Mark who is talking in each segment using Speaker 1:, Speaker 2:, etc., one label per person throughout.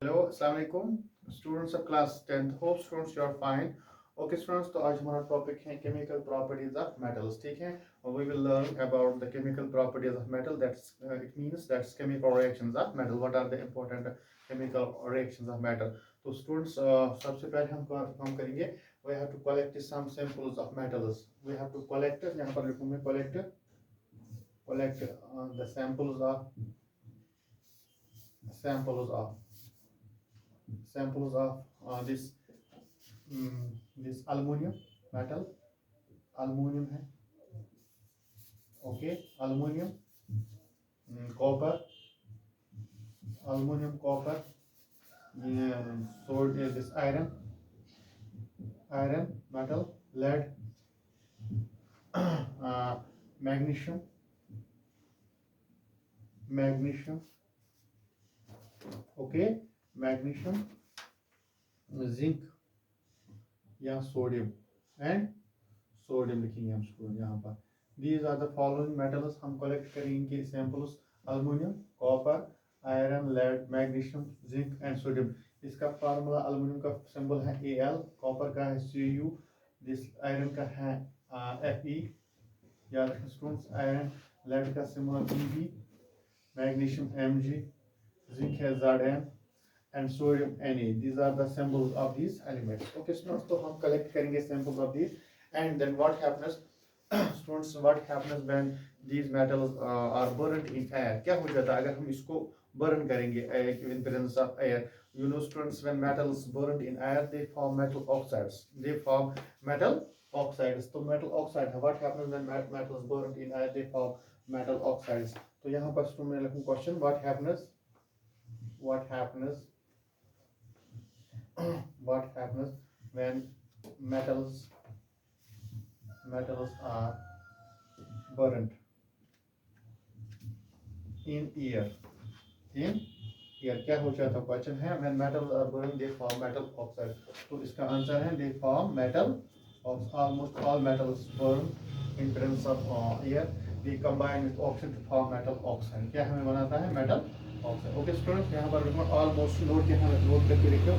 Speaker 1: Hello, Assalamualaikum, students of class 10th. Hope students you are fine. Okay students, तो आज हमारा topic है chemical properties of metals. ठीक है, we will learn about the chemical properties of metal. That's it means that's chemical reactions of metal. What are the important chemical reactions of metal? तो students सबसे पहले हम करेंगे we have to collect some samples of metals. We have to collect, यहाँ पर लिखूंगा collect the samples of this aluminum metal. Aluminum है, okay, aluminum, copper, copper, so this iron, metal, lead, magnesium, okay, magnesium, zinc या sodium and sodium लिखेंगे हम student यहाँ पर. These are the following metals. हम कलेक्ट करेंगे इनके samples: aluminium, copper, iron, lead, magnesium, zinc and sodium. इसका formula aluminium का सिंबल है Al, कॉपर का है Cu, दिस आयरन का है Fe, याद रखें स्टूडेंट्स. आयरन, लेड का symbol Pb, magnesium Mg, zinc है Zn and sodium Na. These are the symbols of these elements. Okay students, तो हम collect करेंगे samples of these, and then what happens students, what happens when these metals are burned in air? क्या हो जाता है अगर हम इसको burn करेंगे in presence of air? You know students, when metals burned in air they form metal oxides. तो metal oxide, what happens when metals burned in air? They form metal oxides. तो यहाँ पर student मैं लिखूँ question, what happens what happens when metals are burned in air? क्या हो जाता है? क्वेश्चन है when metals are burned they form metal oxide. तो इसका आंसर है they form metal oxide. Almost all metals burn in presence of air. They combine with oxygen to form metal oxide. क्या हमें बनाता है? metal oxide. Okay students, यहाँ पर लिखो almost, नोट करके लिखो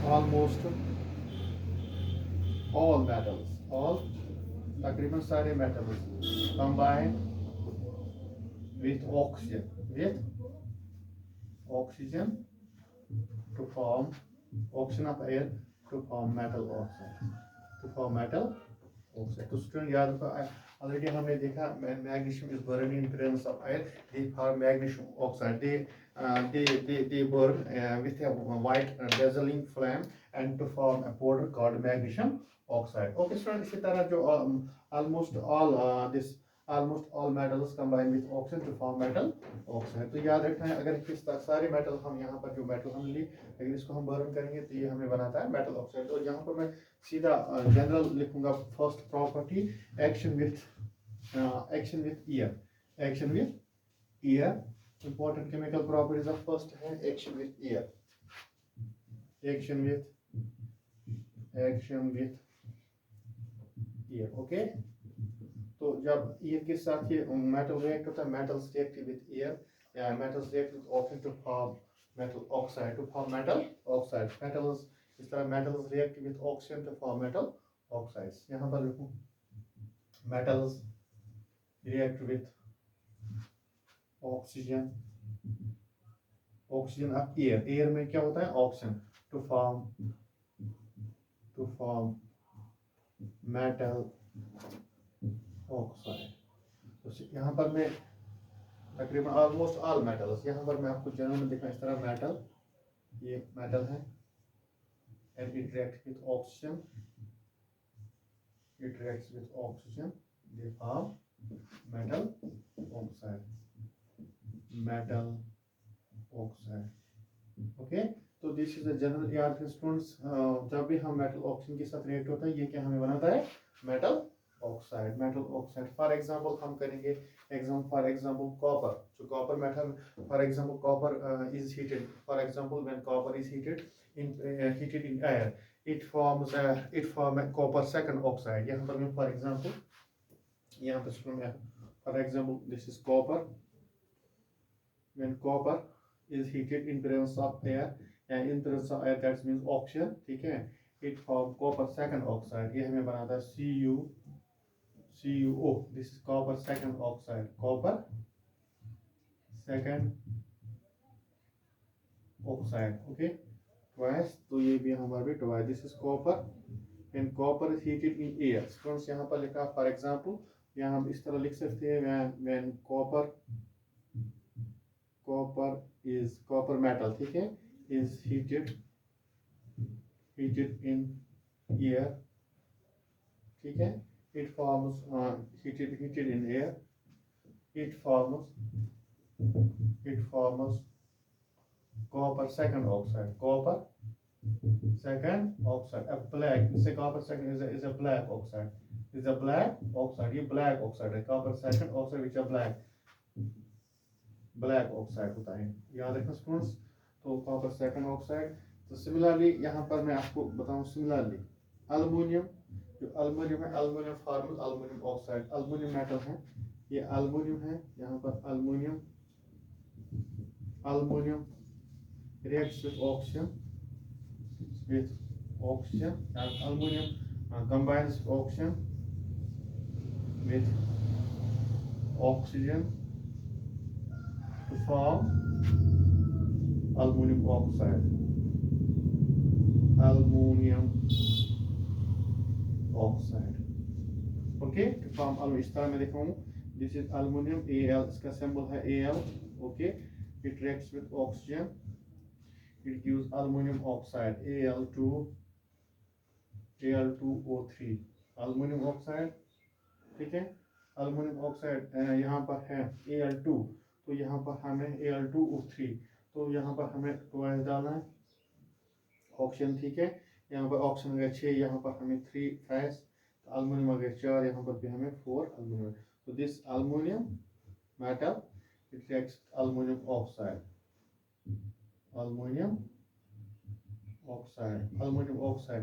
Speaker 1: almost all metals, तकरीबन सारे metals combine with oxygen to form oxygen of air to form metal oxide. तो स्टूडेंट याद रखो, ऑलरेडी हमने देखा magnesium is burn in presence of air. They form magnesium oxide. they burn with a white dazzling flame and to form a powder called magnesium oxide. Okay student, इसी तरह जो almost all metals combine with oxygen to form metal oxide. तो याद रखना है, अगर किस सारे मेटल हम यहाँ पर जो मेटल हम ली, अगर इसको हम बर्न करेंगे तो ये हमें बनाता है मेटल ऑक्साइड. और यहाँ पर मैं सीधा जनरल लिखूंगा. First property, action with year. Important chemical properties of first है एक्शन विथ ईयर. ओके. तो जब ईयर के साथ ये मेटल रिएक्ट होता है, मेटल्स रिएक्ट विद ईयर या metals react with oxygen to form metal oxide. Metals इस तरह metals react with oxygen to form metal oxides. यहाँ पर लिखूं metals react with oxygen of air में क्या होता है? Oxygen to form metal oxide. तो यहाँ पर मैं तकरीबन ऑलमोस्ट ऑल मेटल्स, यहाँ पर मैं आपको जनरल में दिखा इस तरह मेटल, ये मेटल है and it reacts with oxygen, they form metal oxide. Okay. तो दिस इज द जनरल. याद रखें स्टूडेंट्स, जब भी हम मेटल ऑक्सीजन के साथ रिएक्ट होता है ये क्या हमें बनाता है? Metal oxide. फॉर एग्जांपल हम करेंगे फॉर एग्जांपल कॉपर. जो copper metal, for example copper is heated. For example when copper is heated in air, it form copper second oxide. यहाँ पर मैं for example this is copper. When copper is heated in presence of air, and in presence of air that means oxygen, ठीक है. It form copper second oxide. ये हमें बनाता है CuO. This is copper second oxide. Copper second oxide. Okay. Twice. तो ये भी हमारे भी twice. This is copper. And copper is heated in air. Students यहाँ पर लिखा, for example, यहाँ हम इस तरह लिख सकते हैं when copper metal, ठीक है, is heated in air, ठीक है, it forms heated in air, it forms copper second oxide. A black, say copper second is a black oxide. Is a black oxide. ये black oxide है. Copper second oxide which is black oxide होता है. याद रखना students. तो copper second oxide. तो similarly यहाँ पर मैं आपको बताऊँ similarly aluminium, जो aluminium है, aluminium forms aluminium oxide. Aluminium metal है. ये aluminium है. यहाँ पर aluminium reacts with oxygen, and aluminium combines oxygen with oxygen to form aluminium oxide. Okay, to form aluminium. इस तरह मैं दिखाऊँ. This is aluminium Al. इसका symbol है Al. Okay, it reacts with oxygen. It gives aluminium oxide Al2O3. aluminium oxide, ठीक है. aluminium oxide यहाँ पर है Al2, तो यहाँ पर हमें Al2O3, तो यहाँ पर हमें twice डालना है ऑक्सीजन, ठीक है. यहाँ पर ऑक्सीजन अगर 6, यहाँ पर हमें 3 फेस, aluminium अगर 4, यहाँ पर भी हमें 4 aluminium. तो this aluminium metal it reacts aluminium oxide,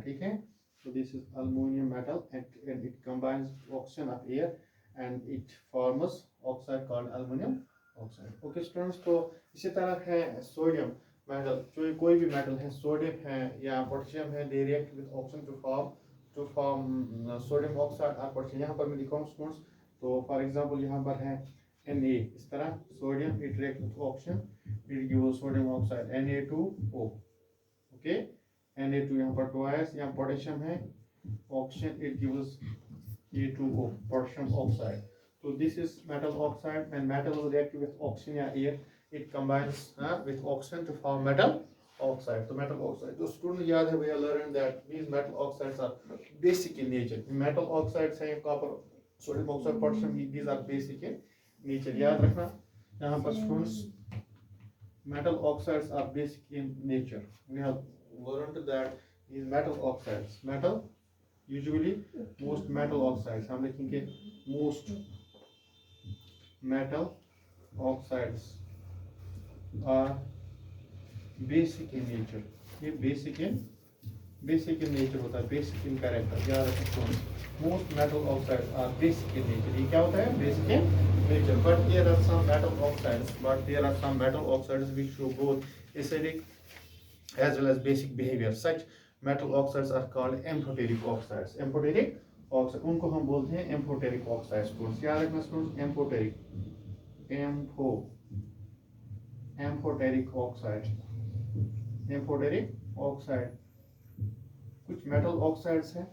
Speaker 1: ठीक है. So this is aluminium metal, and it combines oxygen of air and it forms oxide called aluminium oxide. Okay students, तो इसी तरह है सोडियम मेटल. जो कोई भी मेटल है, सोडियम है या पोटेशियम है, they react with oxygen to form sodium oxide or potassium. यहाँ पर मैं दिखाऊँ स्टूडेंट्स. तो फॉर एग्जांपल यहाँ पर है Na. इस तरह sodium it reacts with oxygen, it gives sodium oxide Na2O. Okay, Na2 यहाँ पर twice. यहाँ पोटेशियम है, oxygen it gives A2O, potassium oxide. So this is metal oxide, and metal will react with oxygen या air. It combines with oxygen to form metal oxide. So metal oxide. So students याद है, we are learning that these metal oxides are basic in nature. Metal oxides हैं copper, sodium oxide, potassium. These are basic in nature. याद रखना. यहाँ पर students metal oxides are basic in nature. We have learned that these metal oxides, usually most metal oxides, हम लिखेंगे most metal oxides are basic in nature. ये basic in nature होता है, basic in character. याद रखो, most metal oxides are basic in nature. ये क्या होता है? Basic in nature. But there are some metal oxides which show both acidic as well as basic behavior. Such metal oxides are called amphoteric oxides. उनको हम बोलते हैं amphoteric oxides. याद रखना students, amphoteric oxide. कुछ metal oxides हैं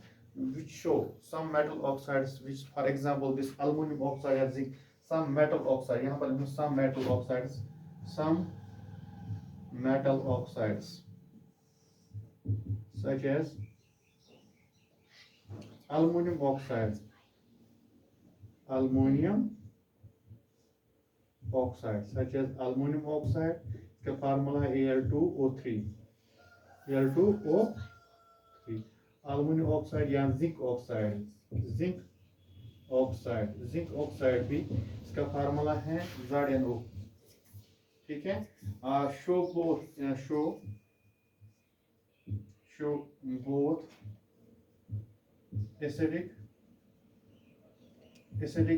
Speaker 1: which show some metal oxides, which for example this aluminum oxide or zinc. Some metal oxide, यहाँ पर some metal oxides such as aluminum oxides, such as aluminum oxide. इसका formula है Al2O3. Aluminum oxide या zinc oxide भी इसका formula है ZnO, ठीक है. show both acidic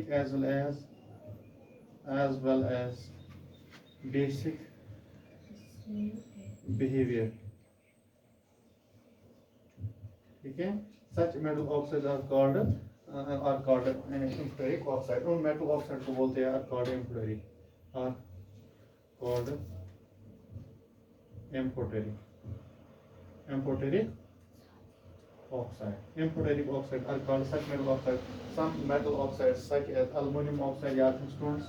Speaker 1: as well as basic behavior. ठीक है, such metal oxides are called amphoteric oxide. उन metal oxide को बोलते हैं are called amphoteric, are called amphoteric oxide. Amphoteric oxide are called such metal oxide. Some metal oxides such as aluminum oxide, याद है students,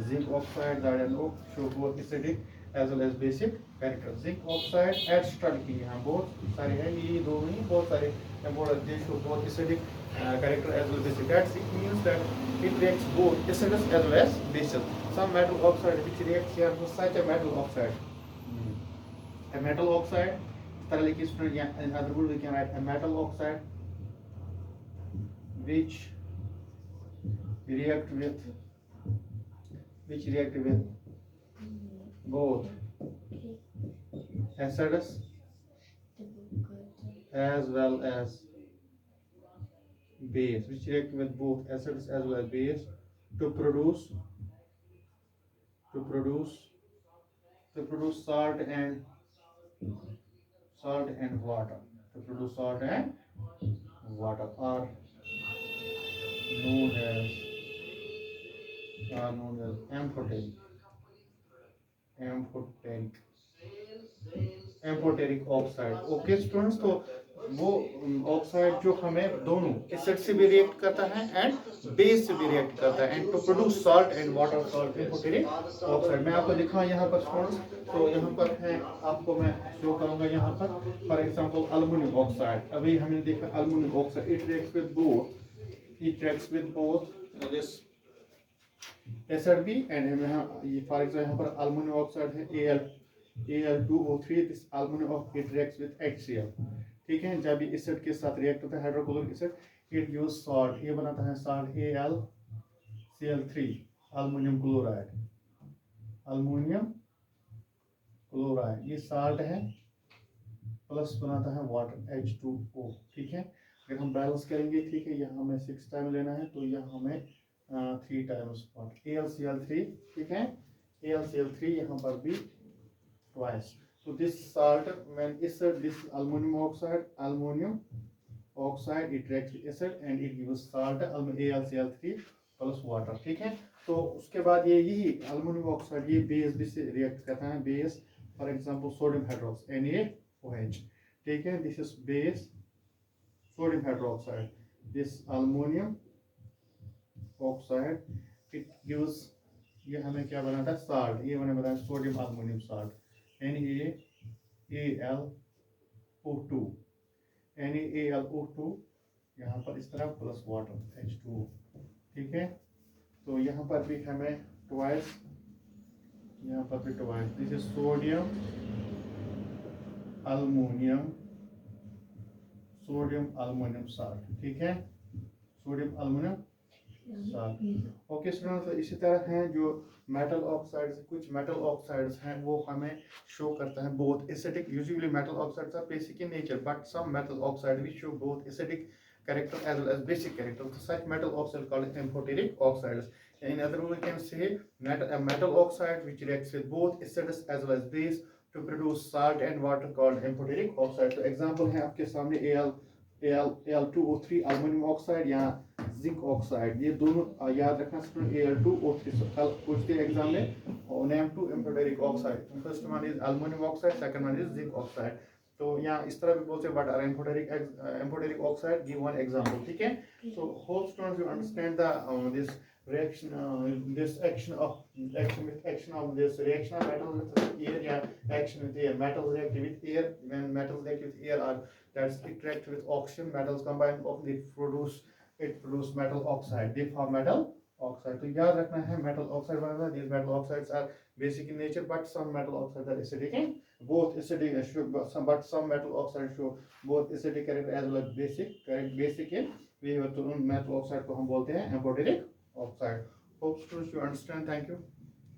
Speaker 1: zinc oxide, iron ore show both acidic as well as basic character. Zinc oxide extra लिखेंगे यहाँ, बहुत सारे हैं, ये दो नहीं बहुत सारे important, they show both acidic character as well as basic. That it means that it reacts both acids as well as bases. Some metal oxide which reacts here with such a metal oxide. A metal oxide, in other words we can write a metal oxide which react with both acids as well as base, which react with both acids as well as base to produce salt and water. To produce salt and water are known as amphoteric oxide. Okay students, तो वो oxide जो हमें दोनों acid से भी react करता है and base से भी रिएक्ट करता है and to produce salt and water salt amphoteric oxide. मैं आपको दिखाऊं यहाँ पर स्टूडेंट्स, तो यहाँ पर है, आपको मैं शो करूंगा यहाँ पर. फॉर एग्जांपल एल्युमिनियम ऑक्साइड, अभी हमने देखा aluminium oxide, it reacts with both this acid भी एंड यहाँ फॉर एग्जांपल यहाँ पर एल्युमिनियम ऑक्साइड है Al2O3, this aluminium of it reacts with HCl. ठीक है, जब ये एसिड के साथ रिएक्ट होता है hydrochloric acid, it gives salt, ये बनाता है सॉल्ट AlCl3, एल्युमिनियम क्लोराइड, ये सॉल्ट है, प्लस बनाता है वाटर H2O. ठीक है, अगर हम बैलेंस करेंगे, ठीक है, यहाँ हमें 6 टाइम लेना है, तो यहाँ हमें 3 टाइम्स AlCl3. ठीक है, AlCl3 यहाँ पर भी twice. So this salt, when acid, this aluminum oxide, it reacts with acid and it gives salt AlCl3 plus water. ठीक है, तो उसके बाद ये यही aluminum oxide ये बेस भी से रिएक्ट करता है, base for example sodium hydrox NaOH. ठीक है, this is base sodium hydroxide, this aluminum oxide it gives, ये हमें क्या बनाता है, साल्ट, ये मैंने बताया सोडियम एल्युमिनियम साल्ट NaAlO2 यहाँ पर इस तरह प्लस वाटर H2O. ठीक है, तो यहाँ पर भी हमें ट्वाइस, यहाँ पर भी twice, this is sodium aluminium salt. ठीक है, sodium aluminium salt. Okay students, तो इसी तरह हैं जो मेटल ऑक्साइड्स, कुछ मेटल ऑक्साइड्स हैं वो हमें शो करता है both acidic. Usually metal oxides are basic in nature, but some metal oxide which show both acidic character as well as basic character. So such metal oxide called amphoteric oxides. In other words, we can say a metal oxide which reacts with both acids as well as base to produce salt and water called amphoteric oxide. So example है आपके सामने Al2O3 aluminium oxide या zinc oxide, ये दोनों याद रखना Al2O3. पूछते exam में name to amphoteric oxide, first one is aluminium oxide, second one is zinc oxide. तो यहाँ इस तरह भी बोलते हैं, but amphoteric oxide, give one example. ठीक है, so hope students you understand the this reaction, this action of this reaction of metals with air, yeah, action with air, metals react with air. When metals react with air, or that's it react with oxygen, metals combine, it produce metal oxide, they form metal oxide. तो याद रखना है metal oxide banana. These metal oxides are basic in nature, but some metal oxides are acidic in both acidic, but some metal oxides show both acidic character as well as basic in behavior. तो उन metal oxide को हम बोलते हैं amphoteric oxide. Hope students you understand. Thank you.